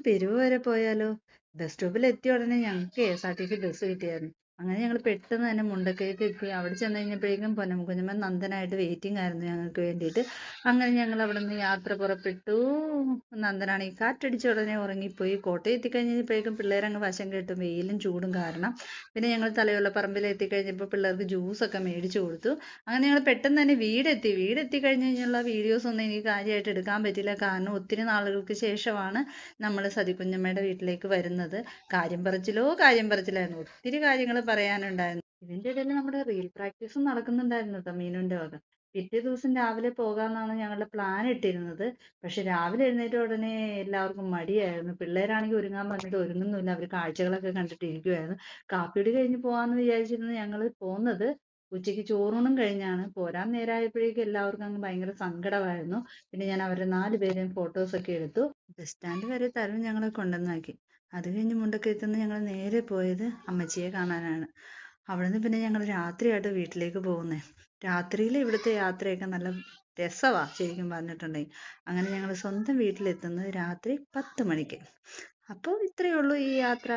പെരുവ് വരെ പോയാലോ? ബസ് സ്റ്റോപ്പിൽ എത്തിയ ഉടനെ ഞങ്ങൾക്ക് KSRTC ബസ് കിട്ടിയായിരുന്നു. അങ്ങനെ ഞങ്ങൾ പെട്ടെന്ന് തന്നെ മുണ്ടക്കയത്ത് എത്തി. അവിടെ ചെന്ന് കഴിഞ്ഞപ്പോഴേക്കും പൊന്നം കുഞ്ഞമ്മ നന്ദനായിട്ട് വെയിറ്റിംഗ് ആയിരുന്നു ഞങ്ങൾക്ക് വേണ്ടിയിട്ട്. അങ്ങനെ ഞങ്ങൾ അവിടെ നിന്ന് യാത്ര പുറപ്പെട്ടു. നന്ദനാണെങ്കിൽ കാറ്റടിച്ച ഉടനെ ഉറങ്ങിപ്പോയി. കോട്ടയം എത്തിക്കഴിഞ്ഞപ്പോഴേക്കും പിള്ളേരങ്ങ് വശം കെട്ടു, വെയിലും ചൂടും കാരണം. പിന്നെ ഞങ്ങൾ തലയുള്ള പറമ്പിൽ എത്തിക്കഴിഞ്ഞപ്പോൾ പിള്ളേർക്ക് ജ്യൂസൊക്കെ മേടിച്ചു കൊടുത്തു. അങ്ങനെ ഞങ്ങൾ പെട്ടെന്ന് തന്നെ വീടെത്തി. വീടെത്തി കഴിഞ്ഞ് കഴിഞ്ഞുള്ള വീഡിയോസ് ഒന്നും എനിക്ക് കാര്യമായിട്ട് എടുക്കാൻ പറ്റില്ല. കാരണം ഒത്തിരി നാളുകൾക്ക് ശേഷമാണ് നമ്മൾ സതികുഞ്ഞമ്മയുടെ വീട്ടിലേക്ക് വരുന്നത്. കാര്യം പറച്ചിലായിരുന്നു. ഒത്തിരി കാര്യങ്ങൾ പറയാനുണ്ടായിരുന്നു. ഇതിന്റെ ഇടയിൽ നമ്മുടെ റീൽ പ്രാക്ടീസും നടക്കുന്നുണ്ടായിരുന്നു കേട്ടോ, മീനുന്റെ വക. പിറ്റേ ദിവസം രാവിലെ പോകാമെന്നാണ് ഞങ്ങളുടെ പ്ലാൻ ഇട്ടിരുന്നത്. പക്ഷെ രാവിലെ എഴുന്നേറ്റ ഉടനെ എല്ലാവർക്കും മടിയായിരുന്നു. പിള്ളേരാണെങ്കിൽ ഒരുങ്ങാൻ പറഞ്ഞിട്ട് ഒരുങ്ങുന്നില്ല. അവർ കാഴ്ചകളൊക്കെ കണ്ടിട്ട് ഇരിക്കുവായിരുന്നു. കാപ്പിയുടി കഴിഞ്ഞ് പോകാമെന്ന് വിചാരിച്ചിരുന്നു ഞങ്ങൾ പോകുന്നത്. ഉച്ചയ്ക്ക് ചോറൂണും കഴിഞ്ഞാണ്. പോരാൻ നേരമായപ്പോഴേക്കും എല്ലാവർക്കും അങ്ങ് ഭയങ്കര സങ്കടമായിരുന്നു. പിന്നെ ഞാൻ അവരുടെ 4 പേരെയും ഫോട്ടോസൊക്കെ എടുത്തു. ബസ് സ്റ്റാൻഡ് വരെ തരുൺ ഞങ്ങളെ കൊണ്ടുവന്നാക്കി. അത് കഴിഞ്ഞ് മുണ്ടക്കയത്തുനിന്ന് ഞങ്ങൾ നേരെ പോയത് അമ്മച്ചിയെ കാണാനാണ്. അവിടുന്ന് പിന്നെ ഞങ്ങൾ രാത്രിയായിട്ട് വീട്ടിലേക്ക് പോകുന്നത്. രാത്രിയിൽ ഇവിടുത്തെ യാത്രയൊക്കെ നല്ല രസമാണ് ശരിക്കും പറഞ്ഞിട്ടുണ്ടെങ്കിൽ. അങ്ങനെ ഞങ്ങൾ സ്വന്തം വീട്ടിലെത്തുന്നത് രാത്രി 10 മണിക്ക്. അപ്പോൾ ഇത്രയേ ഉള്ളൂ ഈ യാത്ര.